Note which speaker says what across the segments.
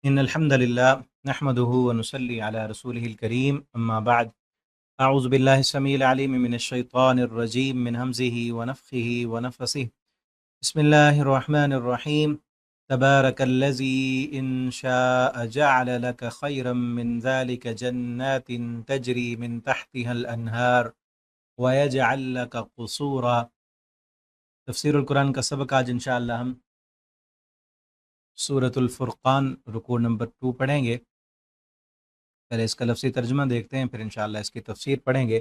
Speaker 1: إن الحمد لله نحمده ونصلي على رسوله الكريم أما بعد أعوذ بالله السميع العليم من الشيطان الرجيم من همزه ونفخه ونفثه بسم الله الرحمن الرحيم تبارك الذي إن شاء جعل لك خيرا من ذلك جنات تجري من تحتها الأنهار ويجعل لك قصورا۔ تفسیر القرآن کا سبق آج انشاءاللہ ہم سورۃ الفرقان رکوع نمبر 2 پڑھیں گے۔ پہلے اس کا لفظی ترجمہ دیکھتے ہیں، پھر انشاءاللہ اس کی تفسیر پڑھیں گے۔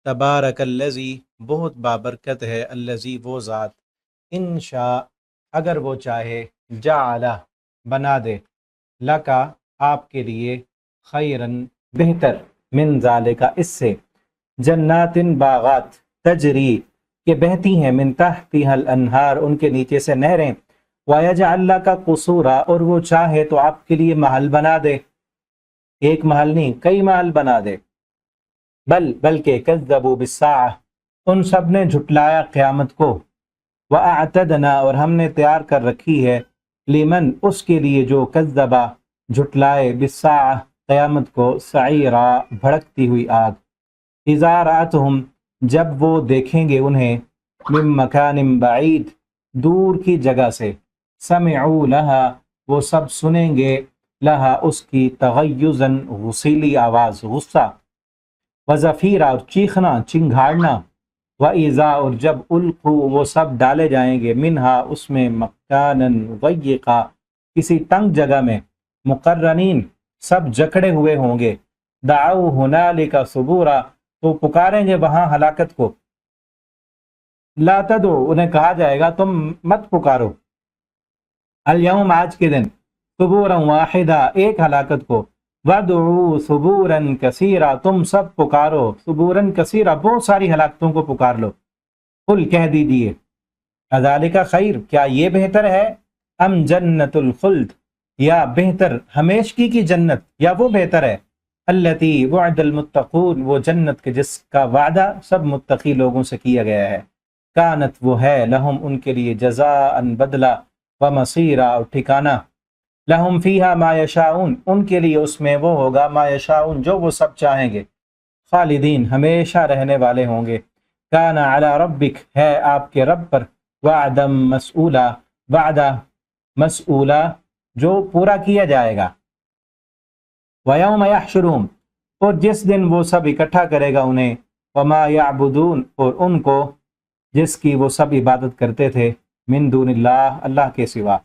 Speaker 1: تبارک الذی، بہت بابرکت ہے، الذی وہ ذات، انشاء اگر وہ چاہے، جعل بنا دے، لکا آپ کے لیے، خیرن بہتر، من ذالک اس سے، جنات باغات، تجری کہ بہتی ہیں، من تحتها الانہار ان کے نیچے سے نہریں، وَيَجْعَلْ لَكَ قُصُورًا اور وہ چاہے تو آپ کے لیے محل بنا دے، ایک محل نہیں کئی محل بنا دے۔ بلکہ کذبوا بالساعہ ان سب نے جھٹلایا قیامت کو، وَأَعْتَدْنَا اور ہم نے تیار کر رکھی ہے، لمن اس کے لیے جو کذبا جھٹلائے، بالساعہ قیامت کو، سعیرا بھڑکتی ہوئی آگ، اذا رأتہم جب وہ دیکھیں گے انہیں، من مکان بعید دور کی جگہ سے، سمعوا لہا وہ سب سنیں گے، لہا اس کی، تغیظاً غسیلی آواز، غصہ، وزفیرا اور چیخنا، چنگھاڑنا، وَإِذَا اور جب القوا وہ سب ڈالے جائیں گے، منہا اس میں، مکاناً ضیقا کسی تنگ جگہ میں، مقرنین سب جکڑے ہوئے ہوں گے، دعوا ہنالک ثبورا تو پکاریں گے وہاں ہلاکت کو، لا تدعو انہیں کہا جائے گا تم مت پکارو، الیوم آج کے دن، ثبورا واحدہ ایک ہلاکت کو، وَادْعُوا ثُبُورًا كَثِيرًا تم سب پکارو، ثُبُورًا كَثِيرًا بہت ساری ہلاکتوں کو پکار لو، قل کہہ دیجئے، اذالک خیر کیا یہ بہتر ہے، ام جنت الخلد یا بہتر ہمیشگی کی جنت، یا وہ بہتر ہے، التی وعد المتقون وہ جنت کے جس کا وعدہ سب متقی لوگوں سے کیا گیا ہے، کانت وہ ہے، لہم ان کے لیے، جزاء بدلہ، ومصیرا اور ٹھکانہ، لہم فیہا ما یشاؤون ان کے لیے اس میں وہ ہوگا، ما یشاؤون جو وہ سب چاہیں گے، خالدین ہمیشہ رہنے والے ہوں گے، کان علی ربک ہے آپ کے رب پر، وعدا مسئولا وعدہ مسئولا جو پورا کیا جائے گا، ویوم یحشرہم اور جس دن وہ سب اکٹھا کرے گا انہیں، وما یعبدون اور ان کو جس کی وہ سب عبادت کرتے تھے، من دون اللہ اللہ کے سوا،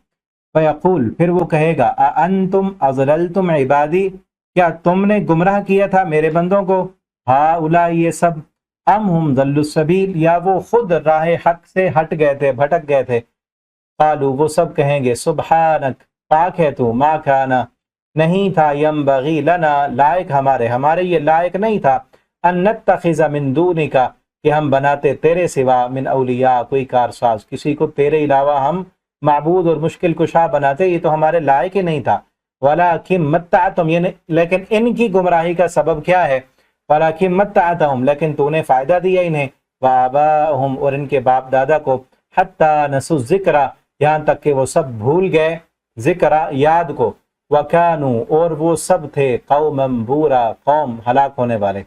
Speaker 1: فیقول پھر وہ کہے گا، اَأَنْتُمْ اَضْلَلْتُمْ عِبَادِی کیا تم نے گمراہ کیا تھا میرے بندوں کو، ہؤلاء یہ سب، ام ہم ضلوا السبیل یا وہ خود راہ حق سے ہٹ گئے تھے، بھٹک گئے تھے، قالوا وہ سب کہیں گے، سبحانک پاک ہے تو، ما کانا نہیں تھا، ینبغی لنا لائق ہمارے یہ لائق نہیں تھا، ان نتخذ من دونک کہ ہم بناتے تیرے سوا، من اولیاء کوئی کارساز، کسی کو تیرے علاوہ ہم معبود اور مشکل کشا بناتے، یہ تو ہمارے لائق ہی نہیں تھا، ولیکن متعتم لیکن ان کی گمراہی کا سبب کیا ہے، ولیکن متعتہم لیکن تو نے فائدہ دیا انہیں، وآباءہم اور ان کے باپ دادا کو، حتی نسوا الذکر یہاں تک کہ وہ سب بھول گئے ذکر یاد کو، وکانوا اور وہ سب تھے، قوما بورا قوم ہلاک ہونے والے،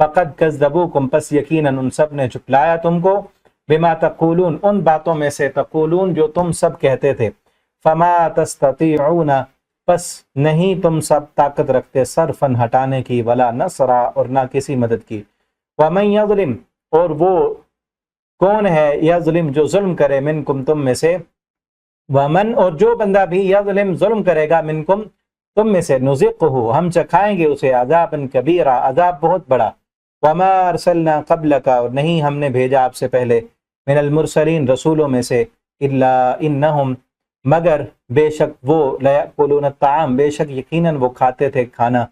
Speaker 1: فقد کذبوکم پس یقیناً ان سب نے جھٹلایا تم کو، بما تقولون ان باتوں میں سے، تقولون جو تم سب کہتے تھے، فما تستطيعون پس نہیں تم سب طاقت رکھتے، صرفاً ہٹانے کی، ولا نصرا اور نہ کسی مدد کی، ومن یظلم اور وہ کون ہے، یظلم جو ظلم کرے، منکم تم میں سے، ومن اور جو بندہ بھی، یظلم ظلم کرے گا، منکم تم میں سے، نذقہ ہم چکھائیں گے اسے، عذابا کبیرا عذاب بہت بڑا، وما ارسلنا قبلک اور نہیں ہم نے بھیجا آپ سے پہلے، من المرسلین رسولوں میں سے، الا انہم مگر بے شک وہ، لیأکلون الطعام بے شک یقیناً وہ کھاتے تھے کھانا،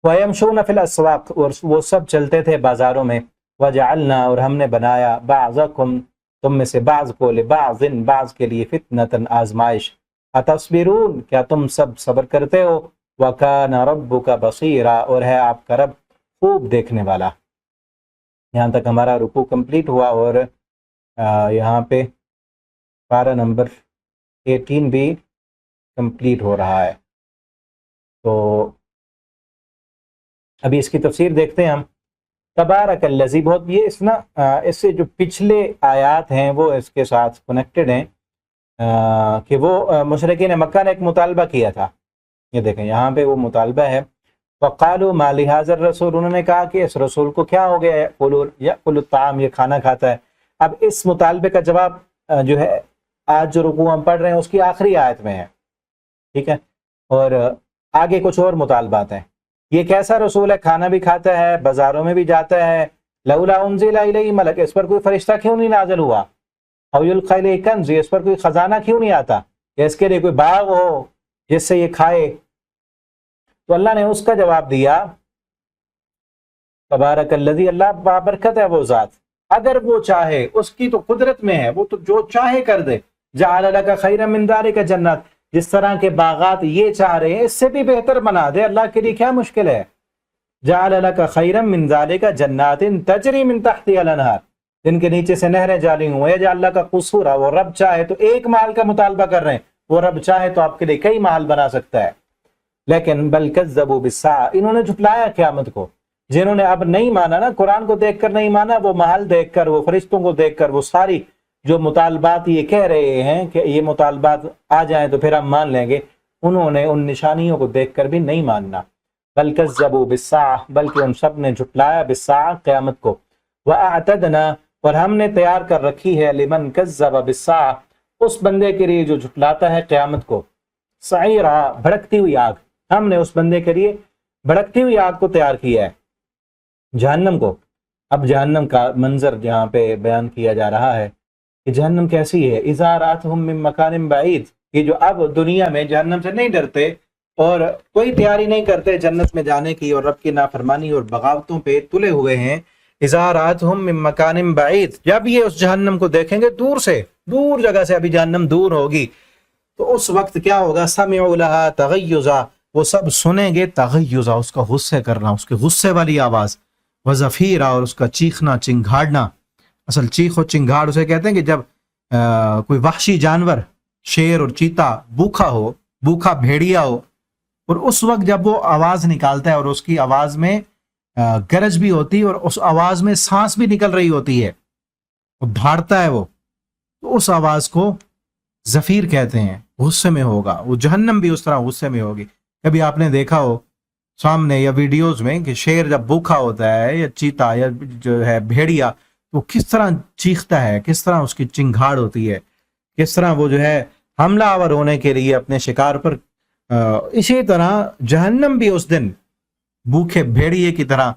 Speaker 1: ویمشون فی الاسواق اور وہ سب چلتے تھے بازاروں میں، وجعلنا اور ہم نے بنایا، بعضکم تم میں سے بعض کو، لبعض بعض کے لیے، فتنةً آزمائش، اتصبرون کیا تم سب صبر کرتے ہو، وکان ربک بصیرا اور ہے آپ کا رب خوب دیکھنے والا۔ یہاں تک ہمارا رکوع کمپلیٹ ہوا، اور یہاں پہ پارہ نمبر 18 بھی کمپلیٹ ہو رہا ہے۔ تو ابھی اس کی تفسیر دیکھتے ہیں ہم۔ تبارک الذی، بہت یہ اس سے جو پچھلے آیات ہیں وہ اس کے ساتھ کنیکٹڈ ہیں، کہ وہ مشرکین مکہ نے ایک مطالبہ کیا تھا۔ یہ دیکھیں یہاں پہ وہ مطالبہ ہے، وقالوا ما لهذا الرسول، انہوں نے کہا کہ اس رسول کو کیا ہو گیا ہے، یأکل الطعام، یہ کھانا کھاتا ہے۔ اب اس مطالبے کا جواب جو ہے آج جو رکوع ہم پڑھ رہے ہیں اس کی آخری آیت میں ہے، ٹھیک ہے، اور آگے کچھ اور مطالبات ہیں۔ یہ کیسا رسول ہے، کھانا بھی کھاتا ہے، بازاروں میں بھی جاتا ہے، لولا انزل الیہ ملک، اس پر کوئی فرشتہ کیوں نہیں نازل ہوا، او یلقی الیہ کنز، اس پر کوئی خزانہ کیوں نہیں آتا، یا اس کے لیے کوئی باغ ہو جس سے یہ کھائے۔ تو اللہ نے اس کا جواب دیا، تبارک الذی، اللہ بابرکت ہے وہ ذات، اگر وہ چاہے، اس کی تو قدرت میں ہے، وہ تو جو چاہے کر دے، جعل لک خیرا من ذلک جنات، جس طرح کے باغات یہ چاہ رہے ہیں اس سے بھی بہتر بنا دے، اللہ کے لیے کیا مشکل ہے۔ جعل لک خیرا من ذلک جنات تجری من تحتها الانہار، جن کے نیچے سے نہریں جاری ہوں، یجعل لک قصورا، وہ رب چاہے تو ایک محل کا مطالبہ کر رہے ہیں، وہ رب چاہے تو آپ کے لیے کئی محل بنا سکتا ہے۔ لیکن بل کذبوا بالساعہ، انہوں نے جھٹلایا قیامت کو، جنہوں نے اب نہیں مانا نا، قرآن کو دیکھ کر نہیں مانا، وہ محل دیکھ کر، وہ فرشتوں کو دیکھ کر، وہ ساری جو مطالبات یہ کہہ رہے ہیں کہ یہ مطالبات آ جائیں تو پھر ہم مان لیں گے، انہوں نے ان نشانیوں کو دیکھ کر بھی نہیں ماننا۔ بل کذبوا بالساعہ، بلکہ ان سب نے جھٹلایا بالساعہ، قیامت کو۔ وَأَعْتَدْنَا، اور ہم نے تیار کر رکھی ہے، لمن کذب بالساعہ، اس بندے کے لیے جو جھٹلاتا ہے قیامت کو، سعیرا، بھڑکتی ہوئی آگ، ہم نے اس بندے کے لیے بھڑکتی ہوئی آگ کو تیار کیا ہے، جہنم کو۔ اب جہنم کا منظر جہاں پہ بیان کیا جا رہا ہے کہ جہنم کیسی ہے، اذا راتہم من مکان بعید، یہ جو اب دنیا میں جہنم سے نہیں ڈرتے اور کوئی تیاری نہیں کرتے جنت میں جانے کی، اور رب کی نافرمانی اور بغاوتوں پہ تلے ہوئے ہیں، اذا راتہم من مکان بعید، جب یہ اس جہنم کو دیکھیں گے دور سے، دور جگہ سے، ابھی جہنم دور ہوگی، تو اس وقت کیا ہوگا، سمعوا لہا تغیظا، وہ سب سنیں گے تغیظا، اس کا غصے کرنا، اس کے غصے والی آواز، وزفیرا، اور اس کا چیخنا، چنگھاڑنا۔ اصل چیخ و چنگھاڑ اسے کہتے ہیں کہ جب کوئی وحشی جانور، شیر اور چیتا بھوکا ہو، بھوکا بھیڑیا ہو، اور اس وقت جب وہ آواز نکالتا ہے اور اس کی آواز میں گرج بھی ہوتی ہے اور اس آواز میں سانس بھی نکل رہی ہوتی ہے، وہ دھاڑتا ہے، وہ تو اس آواز کو زفیر کہتے ہیں، غصے میں ہوگا وہ۔ جہنم بھی اس طرح غصے میں ہوگی۔ کبھی آپ نے دیکھا ہو سامنے یا ویڈیوز میں کہ شیر جب بھوکا ہوتا ہے، یا چیتا، یا جو ہے بھیڑیا، وہ کس طرح چیختا ہے، کس طرح اس کی چنگھاڑ ہوتی ہے، کس طرح وہ جو ہے حملہ آور ہونے کے لیے اپنے شکار پر۔ اسی طرح جہنم بھی اس دن بھوکے بھیڑیے کی طرح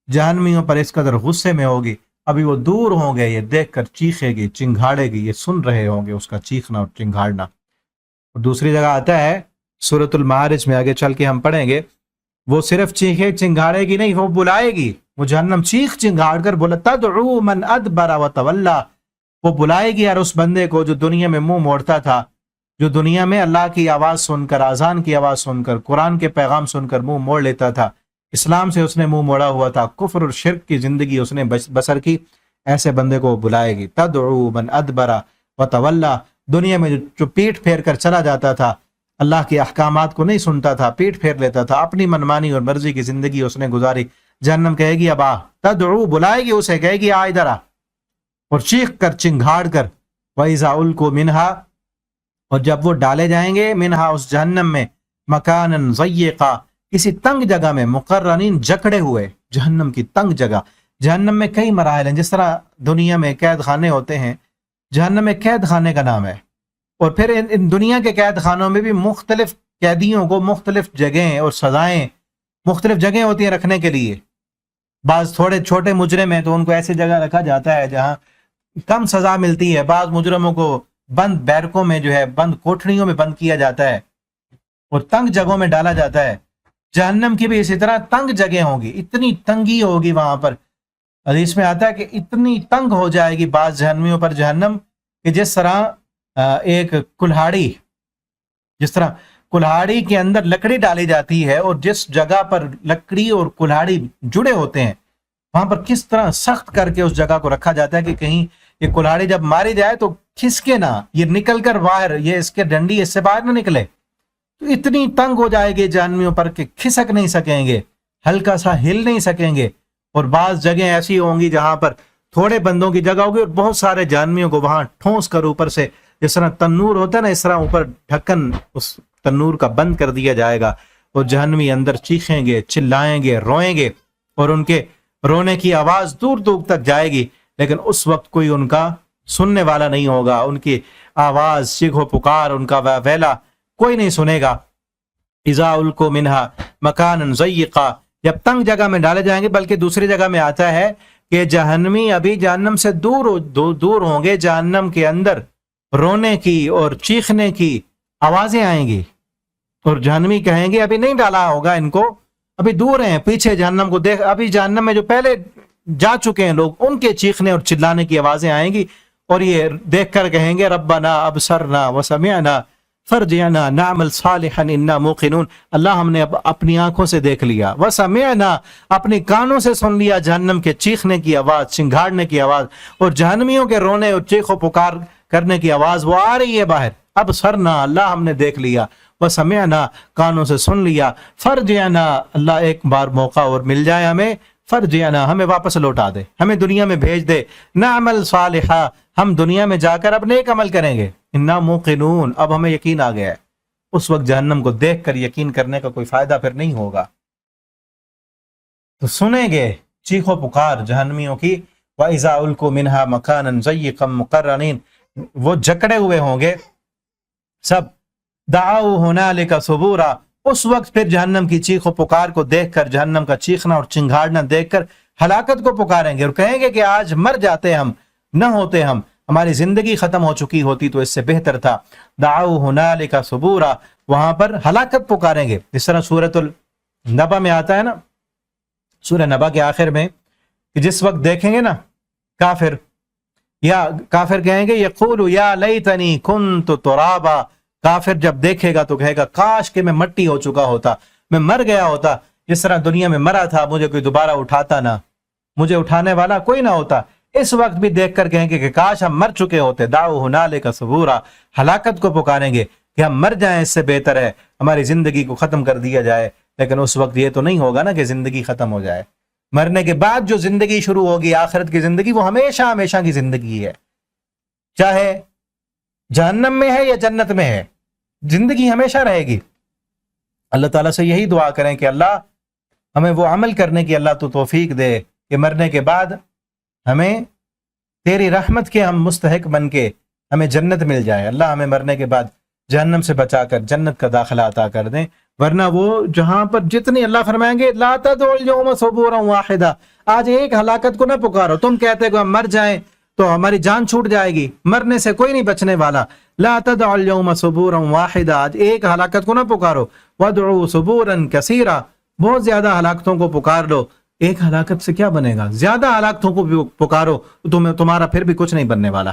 Speaker 1: جہنمیوں پر اس قدر غصے میں ہوگی، ابھی وہ دور ہوں گے، یہ دیکھ کر چیخے گی، چنگھاڑے گی، یہ سن رہے ہوں گے اس کا چیخنا اور چنگھاڑنا۔ اور دوسری جگہ آتا ہے سورۃ المعارج میں، آگے چل کے ہم پڑھیں گے، وہ صرف چیخے چنگھاڑے گی نہیں، وہ بلائے گی، وہ جہنم چیخ چنگھاڑ کر بولا، تدعو من ادبر وتولی، وہ بلائے گی ہر اس بندے کو جو دنیا میں منہ موڑتا تھا، جو دنیا میں اللہ کی آواز سن کر، اذان کی آواز سن کر، قرآن کے پیغام سن کر منہ موڑ لیتا تھا، اسلام سے اس نے منہ موڑا ہوا تھا، کفر اور شرک کی زندگی اس نے بسر کی، ایسے بندے کو بلائے گی۔ تدعو من ادبر وتولی، دنیا میں جو پیٹ پھیر کر چلا جاتا تھا، اللہ کے احکامات کو نہیں سنتا تھا، پیٹ پھیر لیتا تھا، اپنی منمانی اور مرضی کی زندگی اس نے گزاری، جہنم کہے گی اب آ، تدعو، بلائے گی اسے، کہے گی آ ادھر آ، اور چیخ کر چنگھاڑ کر، وَإِذَا أُلْقُوا مِنْهَا، اور جب وہ ڈالے جائیں گے، منہا، اس جہنم میں، مکانن ضیقا، کسی تنگ جگہ میں، مقرنین، جکڑے ہوئے، جہنم کی تنگ جگہ۔ جہنم میں کئی مراحل ہیں، جس طرح دنیا میں قید خانے ہوتے ہیں، جہنم میں قید خانے کا نام ہے، اور پھر ان دنیا کے قید خانوں میں بھی مختلف قیدیوں کو مختلف جگہیں اور سزائیں، مختلف جگہیں ہوتی ہیں رکھنے کے لیے۔ بعض تھوڑے چھوٹے مجرم ہیں تو ان کو ایسی جگہ رکھا جاتا ہے جہاں کم سزا ملتی ہے، بعض مجرموں کو بند بیرکوں میں جو ہے، بند کوٹھڑیوں میں بند کیا جاتا ہے اور تنگ جگہوں میں ڈالا جاتا ہے۔ جہنم کی بھی اسی طرح تنگ جگہ ہوں گی، اتنی تنگی ہوگی وہاں پر، حدیث میں آتا ہے کہ اتنی تنگ ہو جائے گی بعض جہنمیوں پر جہنم، کہ جس طرح ایک کلہاڑی، جس طرح کلہاڑی کے اندر لکڑی ڈالی جاتی ہے، اور جس جگہ پر لکڑی اور کلہاڑی جڑے ہوتے ہیں وہاں پر کس طرح سخت کر کے اس جگہ کو رکھا جاتا ہے کہ کہیں یہ کلہاڑی جب ماری جائے تو کھسکے نہ، یہ نکل کر باہر، یہ اس کے ڈنڈی اس سے باہر نہ نکلے، تو اتنی تنگ ہو جائے گی جہنمیوں پر کہ کھسک نہیں سکیں گے، ہلکا سا ہل نہیں سکیں گے. اور بعض جگہیں ایسی ہوں گی جہاں پر تھوڑے بندوں کی جگہ ہوگی اور بہت سارے جہنمیوں کو وہاں ٹھونس کر اوپر سے، جس طرح تنور ہوتا ہے نا، اس طرح اوپر ڈھکن اس تنور کا بند کر دیا جائے گا، اور جہنمی اندر چیخیں گے، چلائیں گے، روئیں گے، اور ان کے رونے کی آواز دور دور تک جائے گی، لیکن اس وقت کوئی ان کا سننے والا نہیں ہوگا. ان کی آواز، چیخ و پکار، ان کا ویلا کوئی نہیں سنے گا. اذا القوا منہا مکانا ضیقا، جب تنگ جگہ میں ڈالے جائیں گے. بلکہ دوسری جگہ میں آتا ہے کہ جہنمی ابھی جہنم سے دور ہوں گے، جہنم کے اندر رونے کی اور چیخنے کی آوازیں آئیں گی، اور جہنمی کہیں گے ابھی نہیں ڈالا ہوگا ان کو، ابھی دور ہیں، پیچھے جہنم کو دیکھ، ابھی جہنم میں جو پہلے جا چکے ہیں لوگ، ان کے چیخنے اور چلانے کی آوازیں آئیں گی، اور یہ دیکھ کر کہیں گے ربنا ابصرنا وسمعنا فرجعنا نعمل صالحا انا موقنون. اللہ ہم نے اپنی آنکھوں سے دیکھ لیا، وسمعنا اپنی کانوں سے سن لیا جہنم کے چیخنے کی آواز، چنگھاڑنے کی آواز، اور جہنمیوں کے رونے اور چیخ و پکار کرنے کی آواز وہ آ رہی ہے باہر. ابصرنا اللہ ہم نے دیکھ لیا، وسمعنا کانوں سے سن لیا، فرجعنا اللہ ایک بار موقع اور مل جائے ہمیں، فرجعنا ہمیں واپس لوٹا دے، ہمیں دنیا میں بھیج دے، نعمل صالحا ہم دنیا میں جا کر اب نیک عمل کریں گے، انا موقنون اب ہمیں یقین آ گیا ہے. اس وقت جہنم کو دیکھ کر یقین کرنے کا کوئی فائدہ پھر نہیں ہوگا. تو سنیں گے چیخ و پکار جہنمیوں کی. وَإِذَا أُلْقُوا مِنْهَا مَكَانًا ضَيِّقًا مُقَرَّنِينَ، وہ جکڑے ہوئے ہوں گے سب. دعوا هنالك ثبورا، اس وقت پھر جہنم کی چیخ و پکار کو دیکھ کر، جہنم کا چیخنا اور چنگھاڑنا دیکھ کر ہلاکت کو پکاریں گے، اور کہیں گے کہ آج مر جاتے ہم، نہ ہوتے ہم، ہماری زندگی ختم ہو چکی ہوتی تو اس سے بہتر تھا. دعوا هنالك ثبورا، وہاں پر ہلاکت پکاریں گے. جس طرح سورۃ النبا میں آتا ہے نا، سورہ نبا کے آخر میں، کہ جس وقت دیکھیں گے نا کافر کہیں گے یقول یا لیتنی کنت ترابا، کافر جب دیکھے گا تو کہے گا کاش کہ میں مٹی ہو چکا ہوتا، میں مر گیا ہوتا، جس طرح دنیا میں مرا تھا، مجھے کوئی دوبارہ اٹھاتا نہ، مجھے اٹھانے والا کوئی نہ ہوتا. اس وقت بھی دیکھ کر کہیں گے کہ کاش ہم مر چکے ہوتے. دعوا هنالك ثبورا، ہلاکت کو پکاریں گے کہ ہم مر جائیں، اس سے بہتر ہے ہماری زندگی کو ختم کر دیا جائے. لیکن اس وقت یہ تو نہیں ہوگا نا کہ زندگی ختم ہو جائے. مرنے کے بعد جو زندگی شروع ہوگی، آخرت کی زندگی، وہ ہمیشہ ہمیشہ کی زندگی ہے، چاہے جہنم میں ہے یا جنت میں ہے، زندگی ہمیشہ رہے گی. اللہ تعالیٰ سے یہی دعا کریں کہ اللہ ہمیں وہ عمل کرنے کی اللہ تو توفیق دے کہ مرنے کے بعد ہمیں تیری رحمت کے ہم مستحق بن کے ہمیں جنت مل جائے. اللہ ہمیں مرنے کے بعد جہنم سے بچا کر جنت کا داخلہ عطا کر دیں. ورنہ وہ جہاں پر جتنی اللہ فرمائیں گے لا تدعوا اليوم ثبورا واحدا، آج ایک ہلاکت کو نہ پکارو. تم کہتے کہ ہم مر جائیں تو ہماری جان چھوٹ جائے گی، مرنے سے کوئی نہیں بچنے والا. لا تدعوا اليوم ثبورا واحدا، آج ایک ہلاکت کو نہ پکارو. وادعوا ثبورا کثیرا، بہت زیادہ ہلاکتوں کو پکار لو. ایک ہلاکت سے کیا بنے گا؟ زیادہ ہلاکتوں کو بھی پکارو، تمہارا پھر بھی کچھ نہیں بننے والا.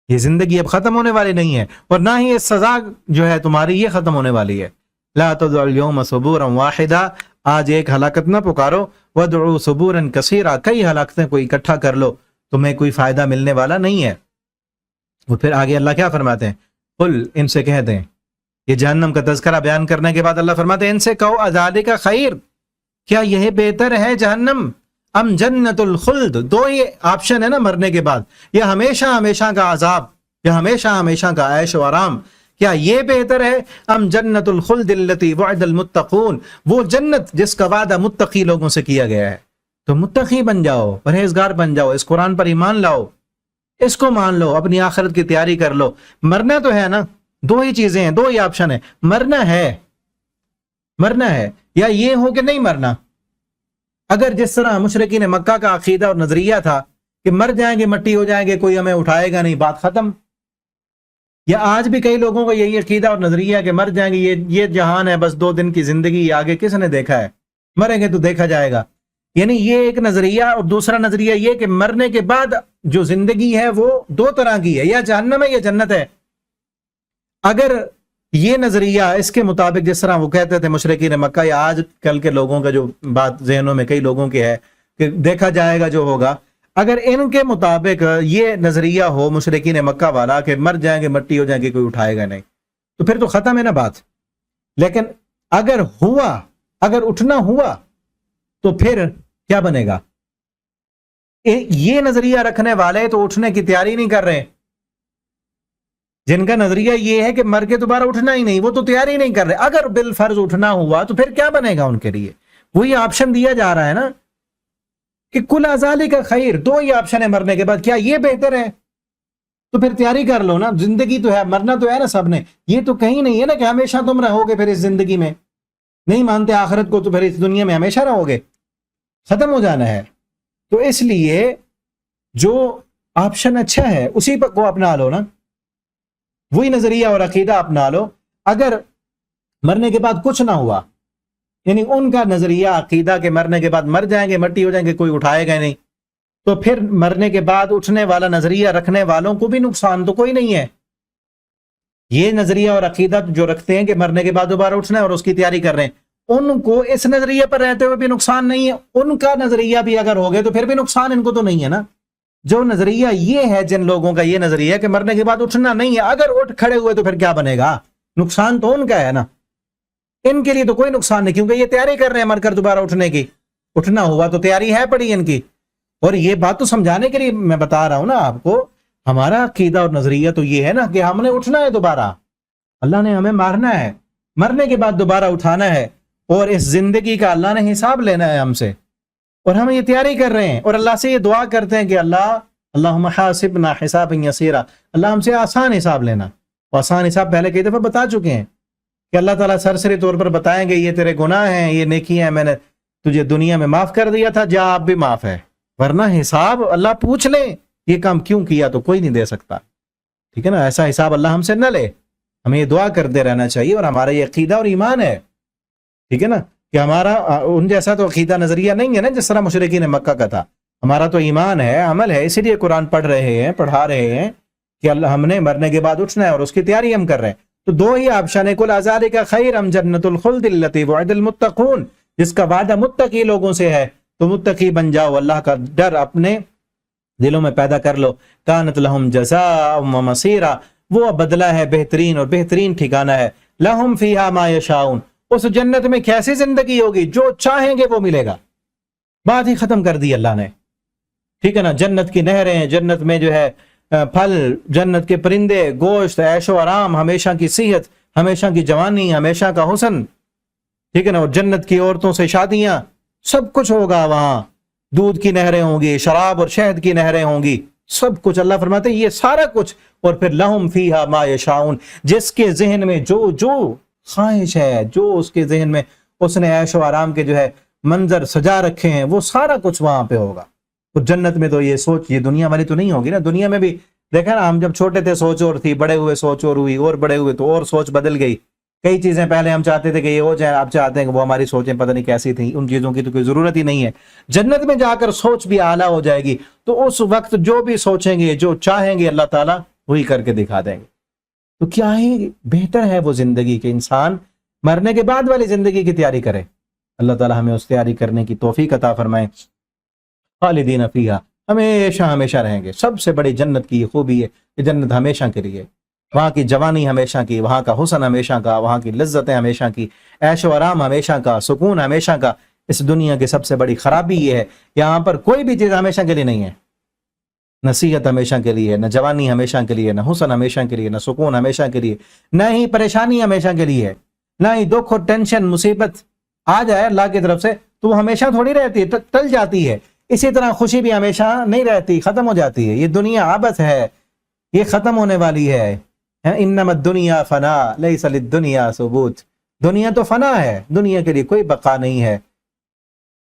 Speaker 1: یہ زندگی اب ختم ہونے والی نہیں ہے، اور نہ ہی یہ سزا جو ہے تمہاری یہ ختم ہونے والی ہے. لا تدعوا اليوم ثبورا واحدا، آج ایک ہلاکت نہ پکارو. وادعوا ثبورا کثیرا، کئی ہلاکتیں کو اکٹھا کر لو، تمہیں کوئی فائدہ ملنے والا نہیں ہے. اور پھر آگے اللہ کیا فرماتے ہیں؟ قل، ان سے کہہ دیں، یہ جہنم کا تذکرہ بیان کرنے کے بعد اللہ فرماتے ہیں ان سے کہو اذالک خیر، کیا یہ بہتر ہے جہنم، ام جنت الخلد، دو ہی آپشن ہے نا مرنے کے بعد، یا ہمیشہ ہمیشہ کا عذاب، یا ہمیشہ ہمیشہ کا عیش و آرام، کیا یہ بہتر ہے، ام جنت الخلد التي وعد المتقون، وہ جنت جس کا وعدہ متقی لوگوں سے کیا گیا ہے. تو متقی بن جاؤ، پرہیزگار بن جاؤ، اس قرآن پر ایمان لاؤ، اس کو مان لو، اپنی آخرت کی تیاری کر لو. مرنا تو ہے نا، دو ہی چیزیں ہیں، دو ہی آپشن ہیں، مرنا ہے یا یہ ہو کہ نہیں مرنا. اگر جس طرح مشرکین مکہ کا عقیدہ اور نظریہ تھا کہ مر جائیں گے، مٹی ہو جائیں گے، کوئی ہمیں اٹھائے گا نہیں، بات ختم. یا آج بھی کئی لوگوں کو یہی عقیدہ اور نظریہ ہے کہ مر جائیں گے، یہ جہان ہے، بس 2 دن کی زندگی، آگے کس نے دیکھا ہے، مریں گے تو دیکھا جائے گا. یعنی یہ ایک نظریہ. اور دوسرا نظریہ یہ کہ مرنے کے بعد جو زندگی ہے وہ 2 طرح کی ہے، یا جہنم ہے یا جنت ہے. اگر یہ نظریہ اس کے مطابق، جس طرح وہ کہتے تھے مشرکین مکہ، یا آج کل کے لوگوں کا جو بات ذہنوں میں کئی لوگوں کے ہے کہ دیکھا جائے گا جو ہوگا، اگر ان کے مطابق یہ نظریہ ہو مشرکین مکہ والا کہ مر جائیں گے، مٹی ہو جائیں گے، کوئی اٹھائے گا نہیں، تو پھر تو ختم ہے نا بات. لیکن اگر اٹھنا ہوا تو پھر کیا بنے گا؟ یہ نظریہ رکھنے والے تو اٹھنے کی تیاری نہیں کر رہے، جن کا نظریہ یہ ہے کہ مر کے دوبارہ اٹھنا ہی نہیں، وہ تو تیاری نہیں کر رہے۔ اگر بالفرض اٹھنا ہوا تو پھر کیا بنے گا ان کے لیے؟ وہی آپشن دیا جا رہا ہے نا کہ کل ازالی کا خیر، دو ہی آپشن ہے مرنے کے بعد، کیا یہ بہتر ہے؟ تو پھر تیاری کر لو نا، زندگی تو ہے، مرنا تو ہے نا سب نے، یہ تو کہیں نہیں ہے نا کہ ہمیشہ تم رہو گے پھر اس زندگی میں، نہیں مانتے آخرت کو تو پھر اس دنیا میں ہمیشہ رہو گے، ختم ہو جانا ہے۔ تو اس لیے جو آپشن اچھا ہے اسی کو اپنا لو نا، وہی نظریہ اور عقیدہ اپنا لو۔ اگر مرنے کے بعد کچھ نہ ہوا، یعنی ان کا نظریہ عقیدہ کہ مرنے کے بعد مر جائیں گے، مٹی ہو جائیں گے، کوئی اٹھائے گا نہیں، تو پھر مرنے کے بعد اٹھنے والا نظریہ رکھنے والوں کو بھی نقصان تو کوئی نہیں ہے۔ یہ نظریہ اور عقیدہ جو رکھتے ہیں کہ مرنے کے بعد دوبارہ اٹھنا ہے اور اس کی تیاری کر رہے ہیں، ان کو اس نظریے پر رہتے ہوئے بھی نقصان نہیں ہے، ان کا نظریہ بھی اگر ہو گئے تو پھر بھی نقصان ان کو تو نہیں ہے نا۔ جو نظریہ یہ ہے، جن لوگوں کا یہ نظریہ ہے کہ مرنے کے بعد اٹھنا نہیں ہے، اگر اٹھ کھڑے ہوئے تو پھر کیا بنے گا؟ نقصان تو ان کا ہے نا، ان کے لیے تو کوئی نقصان نہیں، کیونکہ یہ تیاری کر رہے ہیں مر کر دوبارہ اٹھنے کی، اٹھنا ہوا تو تیاری ہے پڑی ان کی۔ اور یہ بات تو سمجھانے کے لیے میں بتا رہا ہوں نا آپ کو، ہمارا عقیدہ اور نظریہ تو یہ ہے نا کہ ہم نے اٹھنا ہے دوبارہ، اللہ نے ہمیں مارنا ہے، مرنے کے بعد دوبارہ اٹھانا ہے، اور اس زندگی کا اللہ نے حساب لینا ہے ہم سے، اور ہم یہ تیاری کر رہے ہیں، اور اللہ سے یہ دعا کرتے ہیں کہ اللہم حاسبنا حسابا یسیرا، اللہ ہم سے آسان حساب لینا۔ آسان حساب پہلے کئی دفعہ بتا چکے ہیں کہ اللہ تعالیٰ سرسری طور پر بتائیں گے یہ تیرے گناہ ہیں، یہ نیکی ہیں، میں نے تجھے دنیا میں معاف کر دیا تھا، جا آپ بھی معاف ہے، ورنہ حساب اللہ پوچھ لیں یہ کام کیوں کیا تو کوئی نہیں دے سکتا، ٹھیک ہے نا؟ ایسا حساب اللہ ہم سے نہ لے، ہمیں یہ دعا کرتے رہنا چاہیے، اور ہمارا یہ عقیدہ اور ایمان ہے، ٹھیک ہے نا، کہ ہمارا ان جیسا تو عقیدہ نظریہ نہیں ہے نا جس طرح مشرکین مکہ کا تھا، ہمارا تو ایمان ہے، عمل ہے، اسی لیے قرآن پڑھا رہے ہیں کہ اللہ ہم نے مرنے کے بعد اٹھنا ہے اور اس کی تیاری ہم کر رہے ہیں۔ تو دو ہی آپشن ہے، کل ذالک خیر ام جنت الخلد التی وعد المتقون، جس کا وعدہ متقی لوگوں سے ہے تو متقی بن جاؤ، اللہ کا ڈر اپنے دلوں میں پیدا کر لو۔ کانت لہم جزاء و مصیرا، وہ بدلہ ہے بہترین اور بہترین ٹھکانہ ہے۔ لہم فیہا ما یشاؤن، اس جنت میں کیسی زندگی ہوگی؟ جو چاہیں گے وہ ملے گا، بات ہی ختم کر دی اللہ نے، ٹھیک ہے نا؟ جنت کی نہریں، جنت میں جو ہے پھل، جنت کے پرندے، گوشت، عیش و آرام، ہمیشہ کی صحت، ہمیشہ کی جوانی، ہمیشہ کا حسن، ٹھیک ہے نا؟ اور جنت کی عورتوں سے شادیاں، سب کچھ ہوگا وہاں، دودھ کی نہریں ہوں گی، شراب اور شہد کی نہریں ہوں گی، سب کچھ اللہ فرماتے ہیں یہ سارا کچھ، اور پھر لہم فیہا ما یشاؤن، جس کے ذہن میں جو خواہش ہے، جو اس کے ذہن میں اس نے عیش و آرام کے جو ہے منظر سجا رکھے ہیں، وہ سارا کچھ وہاں پہ ہوگا۔ تو جنت میں تو یہ سوچ یہ دنیا والی تو نہیں ہوگی نا، دنیا میں بھی دیکھا نا، ہم جب چھوٹے تھے سوچ اور تھی، بڑے ہوئے سوچ اور ہوئی، اور بڑے ہوئے تو اور سوچ بدل گئی، کئی چیزیں پہلے ہم چاہتے تھے کہ یہ ہو جائے، آپ چاہتے ہیں کہ وہ ہماری سوچیں پتہ نہیں کیسی تھیں، ان چیزوں کی تو کوئی ضرورت ہی نہیں ہے۔ جنت میں جا کر سوچ بھی اعلیٰ ہو جائے گی، تو اس وقت جو بھی سوچیں گے، جو چاہیں گے، اللہ تعالیٰ وہی کر کے دکھا دیں گے۔ تو کیا ہی بہتر ہے وہ زندگی کہ انسان مرنے کے بعد والی زندگی کی تیاری کرے۔ اللہ تعالیٰ ہمیں اس تیاری کرنے کی توفیق عطا فرمائے۔ خالدین فیہا، ہمیشہ ہمیشہ رہیں گے۔ سب سے بڑی جنت کی یہ خوبی ہے کہ جنت ہمیشہ کے لیے، وہاں کی جوانی ہمیشہ کی، وہاں کا حسن ہمیشہ کا، وہاں کی لذتیں ہمیشہ کی، عیش و آرام ہمیشہ کا، سکون ہمیشہ کا۔ اس دنیا کی سب سے بڑی خرابی یہ ہے، یہاں پر کوئی بھی چیز ہمیشہ کے لیے نہیں ہے، نہ صحت ہمیشہ کے لیے، نہ جوانی ہمیشہ کے لیے، نہ حسن ہمیشہ کے لیے، نہ سکون ہمیشہ کے لیے، نہ ہی پریشانی ہمیشہ کے لیے، نہ ہی دکھ اور ٹینشن مصیبت آ جائے اللہ کی طرف سے تو وہ ہمیشہ تھوڑی رہتی ہے، ٹل جاتی ہے۔ اسی طرح خوشی بھی ہمیشہ نہیں رہتی، ختم ہو جاتی ہے۔ یہ دنیا عبث ہے، یہ ختم ہونے والی ہے۔ انما الدنیا فنا لیس للدنیا ثبوت، دنیا تو فنا ہے، دنیا کے لیے کوئی بقا نہیں ہے۔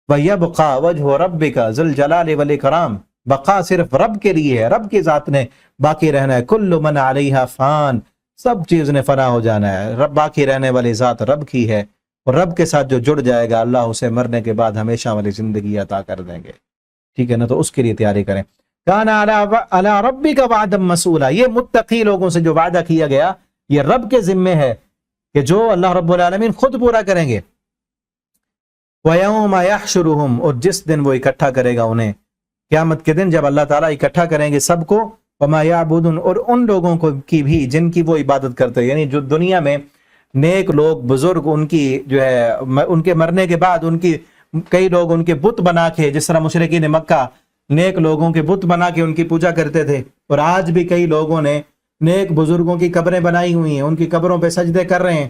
Speaker 1: وَيَبْقَى وَجْهُ رَبِّكَ ذُو الْجَلَالِ وَالْإِكْرَامِ، بقا صرف رب کے لیے ہے، رب کی ذات نے باقی رہنا ہے۔ كُلُّ مَنْ عَلَيْهَا فان، سب چیز نے فنا ہو جانا ہے، رب باقی رہنے والی ذات رب کی ہے، اور رب کے ساتھ جو جڑ جائے گا اللہ اسے مرنے کے بعد ہمیشہ والی زندگی عطا کر دیں گے، ٹھیک ہے نا؟ تو اس کے لیے تیاری کریں۔ کان علی ربک وعدا مسئولا، یہ متقی لوگوں سے جو وعدہ کیا گیا یہ رب کے ذمے ہے کہ جو اللہ رب العالمین خود پورا کریں گے۔ وَيَوْمَ يَحْشُرُهُمْ، اور جس دن وہ اکٹھا کرے گا انہیں، قیامت کے دن جب اللہ تعالیٰ اکٹھا کریں گے سب کو، وَمَا يَعْبُدُونَ، اور ان لوگوں کو کی بھی جن کی وہ عبادت کرتے ہیں، یعنی جو دنیا میں نیک لوگ بزرگ ان کی جو ہے ان کے مرنے کے بعد ان کی کئی لوگ ان کے بت بنا کے، جس طرح مشرکین مکہ نیک لوگوں کے بت بنا کے ان کی پوجا کرتے تھے، اور آج بھی کئی لوگوں نے نیک بزرگوں کی قبریں بنائی ہوئی ہیں، ان کی قبروں پہ سجدے کر رہے ہیں،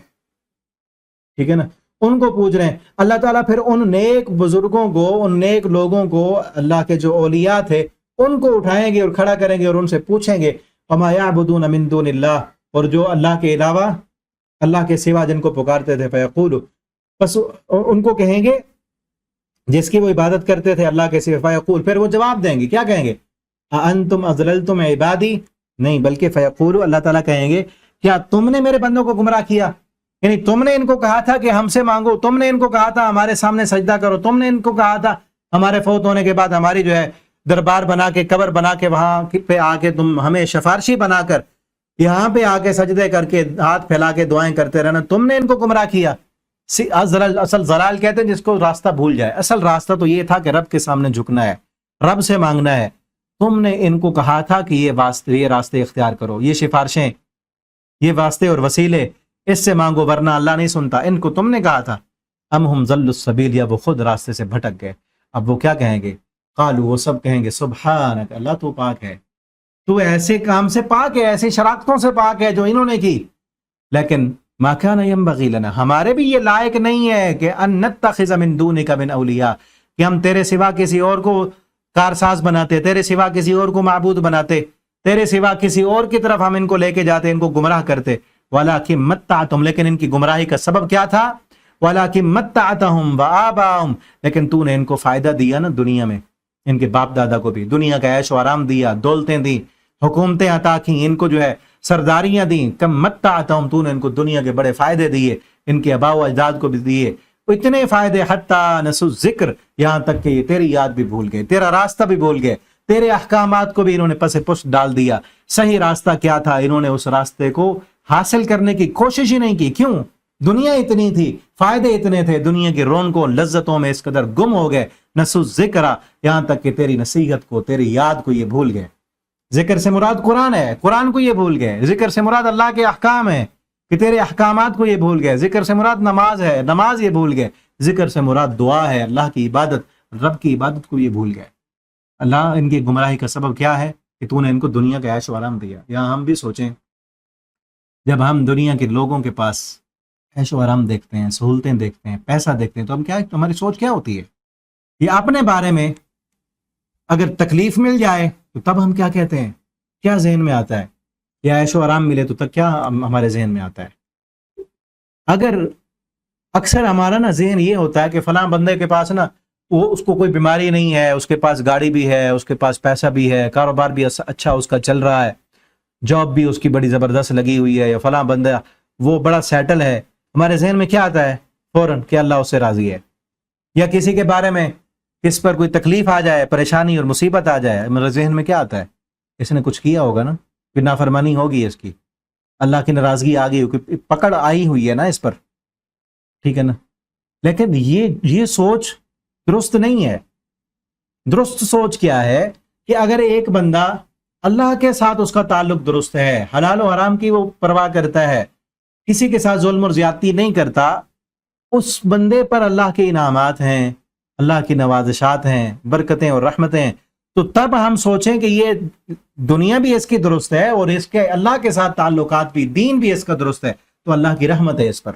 Speaker 1: ٹھیک ہے نا، ان کو پوج رہے ہیں۔ اللہ تعالیٰ پھر ان نیک بزرگوں کو، ان نیک لوگوں کو، اللہ کے جو اولیاء تھے ان کو اٹھائیں گے اور کھڑا کریں گے اور ان سے پوچھیں گے وما یعبدون من دون اللہ، اور جو اللہ کے علاوہ، اللہ کے سوا جن کو پکارتے تھے، فیقول، بس ان کو کہیں گے جس کی وہ عبادت کرتے تھے اللہ کے سوا، فیقول، پھر وہ جواب دیں گے، کیا کہیں گے؟ انتم اضللتم عبادی، نہیں بلکہ فیقول، اللہ تعالیٰ کہیں گے کیا تم نے میرے بندوں کو گمراہ کیا؟ یعنی تم نے ان کو کہا تھا کہ ہم سے مانگو، تم نے ان کو کہا تھا ہمارے سامنے سجدہ کرو، تم نے ان کو کہا تھا ہمارے فوت ہونے کے بعد ہماری جو ہے دربار بنا کے، قبر بنا کے وہاں پہ آ کے تم ہمیں سفارشی بنا کر یہاں پہ آ کے سجدے کر کے ہاتھ پھیلا کے دعائیں کرتے رہنا، تم نے ان کو گمراہ کیا۔ اصل ضلال کہتے ہیں جس کو راستہ بھول جائے، اصل راستہ تو یہ تھا کہ رب کے سامنے جھکنا ہے، رب سے مانگنا ہے۔ تم نے ان کو کہا تھا کہ یہ راستے اختیار کرو، یہ سفارشیں، یہ واسطے اور وسیلے، اس سے مانگو ورنہ اللہ نہیں سنتا، ان کو تم نے کہا تھا۔ ام ہم ضلوا السبیل، یا وہ خود راستے سے بھٹک گئے۔ اب وہ کیا کہیں گے؟ قالوا، وہ سب کہیں گے سبحانک، اللہ تو پاک ہے، تو ایسے کام سے پاک ہے، ایسی شراکتوں سے پاک ہے جو انہوں نے کی، لیکن ما کان ینبغی لنا، ہمارے بھی یہ لائق نہیں ہے کہ ان نتخذ من دونک من اولیاء، کہ ہم تیرے سوا کسی اور کو کارساز بناتے، تیرے سوا کسی اور کو معبود بناتے، تیرے سوا کسی اور کی طرف ہم ان کو لے کے جاتے، ان کو گمراہ کرتے۔ وَلَٰكِن مَتَّعْتُمْ، لیکن ان کی گمراہی کا سبب کیا تھا؟ وَلَٰكِن مَتَّعْتَهُمْ وَآبَاءَهُمْ، لیکن تو نے ان کو فائدہ دیا نا دنیا میں، ان کے باپ دادا کو بھی دنیا کا عیش و آرام دیا، دولتیں دی، حکومتیں عطا کی، ان کو جو ہے سرداریاں دیں، کم متعتہم، تو نے ان کو دنیا کے بڑے فائدے دیے، ان کے آباء و اجداد کو بھی دیے، اتنے فائدے، حتیٰ نسوا الذکر، یہاں تک کہ یہ تیری یاد بھی بھول گئے، تیرا راستہ بھی بھول گئے، تیرے احکامات کو بھی انہوں نے پس پشت ڈال دیا۔ صحیح راستہ کیا تھا؟ انہوں نے اس راستے کو حاصل کرنے کی کوشش ہی نہیں کی۔ کیوں؟ دنیا اتنی تھی، فائدے اتنے تھے، دنیا کی رونقوں لذتوں میں اس قدر گم ہو گئے، نسوا الذکر، یہاں تک کہ تیری نصیحت کو، تیری یاد کو یہ بھول گئے۔ ذکر سے مراد قرآن ہے، قرآن کو یہ بھول گئے، ذکر سے مراد اللہ کے احکام ہے کہ تیرے احکامات کو یہ بھول گئے، ذکر سے مراد نماز ہے، نماز یہ بھول گئے، ذکر سے مراد دعا ہے، اللہ کی عبادت، رب کی عبادت کو یہ بھول گئے۔ اللہ ان کی گمراہی کا سبب کیا ہے؟ کہ تو نے ان کو دنیا کا عیش و آرام دیا۔ یہاں ہم بھی سوچیں، جب ہم دنیا کے لوگوں کے پاس عیش و آرام دیکھتے ہیں، سہولتیں دیکھتے ہیں، پیسہ دیکھتے ہیں، تو ہماری سوچ کیا ہوتی ہے؟ یہ اپنے بارے میں اگر تکلیف مل جائے تو تب ہم کیا کہتے ہیں؟ کیا ذہن میں آتا ہے؟ یا عیش و آرام ملے تو تب کیا ہمارے ذہن میں آتا ہے؟ اگر اکثر ہمارا نا ذہن یہ ہوتا ہے کہ فلاں بندے کے پاس نا اس کو کوئی بیماری نہیں ہے، اس کے پاس گاڑی بھی ہے، اس کے پاس پیسہ بھی ہے، کاروبار بھی اچھا اس کا چل رہا ہے، جاب بھی اس کی بڑی زبردست لگی ہوئی ہے، یا فلاں بندہ وہ بڑا سیٹل ہے، ہمارے ذہن میں کیا آتا ہے فوراً؟ کہ اللہ اس سے راضی ہے۔ یا کسی کے بارے میں کس پر کوئی تکلیف آ جائے، پریشانی اور مصیبت آ جائے، میرے ذہن میں کیا آتا ہے؟ اس نے کچھ کیا ہوگا نا، پھر نافرمانی ہوگی اس کی، اللہ کی ناراضگی آ گئی ہوگی، پکڑ آئی ہوئی ہے نا اس پر، ٹھیک ہے نا۔ لیکن یہ سوچ درست نہیں ہے۔ درست سوچ کیا ہے کہ اگر ایک بندہ اللہ کے ساتھ اس کا تعلق درست ہے، حلال و حرام کی وہ پرواہ کرتا ہے، کسی کے ساتھ ظلم اور زیادتی نہیں کرتا، اس بندے پر اللہ کے انعامات ہیں، اللہ کی نوازشات ہیں، برکتیں اور رحمتیں، تو تب ہم سوچیں کہ یہ دنیا بھی اس کی درست ہے اور اس کے اللہ کے ساتھ تعلقات بھی، دین بھی اس کا درست ہے، تو اللہ کی رحمت ہے اس پر،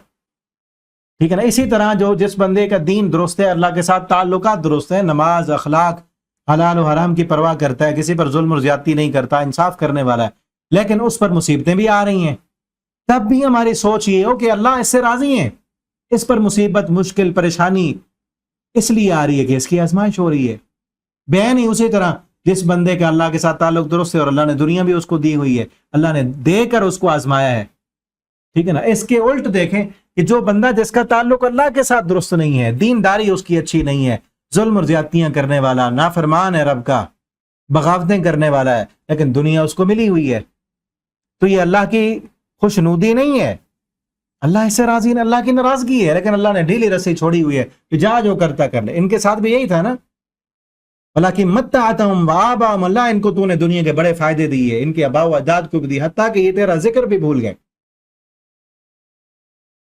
Speaker 1: ٹھیک ہے نا۔ اسی طرح جس بندے کا دین درست ہے، اللہ کے ساتھ تعلقات درست ہیں، نماز، اخلاق، حلال و حرام کی پرواہ کرتا ہے، کسی پر ظلم اور زیادتی نہیں کرتا، انصاف کرنے والا ہے، لیکن اس پر مصیبتیں بھی آ رہی ہیں، تب بھی ہماری سوچ یہ ہو کہ اللہ اس سے راضی ہیں، اس پر مصیبت، مشکل، پریشانی اس لیے آ رہی ہے کہ اس کی آزمائش ہو رہی ہے۔ بین ہی اسی طرح جس بندے کا اللہ کے ساتھ تعلق درست ہے اور اللہ نے دنیا بھی اس کو دی ہوئی ہے، اللہ نے دے کر اس کو آزمایا ہے، ٹھیک ہے نا۔ اس کے الٹ دیکھیں کہ جو بندہ جس کا تعلق اللہ کے ساتھ درست نہیں ہے، دینداری اس کی اچھی نہیں ہے، ظلم اور زیادتیاں کرنے والا، نافرمان ہے رب کا، بغاوتیں کرنے والا ہے، لیکن دنیا اس کو ملی ہوئی ہے، تو یہ اللہ کی خوشنودی نہیں ہے، اللہ اس سے راضی ہے، اللہ کی ناراضگی ہے، لیکن اللہ نے ڈھیلی رسی چھوڑی ہوئی ہے کہ جا جو کرتا کر لے۔ ان کے ساتھ بھی یہی تھا نا، وَلَٰكِن مَتَّعْتَهُمْ وَآبَاءَهُمْ، اللہ ان کو تو نے دنیا کے بڑے فائدے دیے، ان کے آباء و اجداد کو بھی دی، حتیٰ کہ یہ تیرا ذکر بھی بھول گئے۔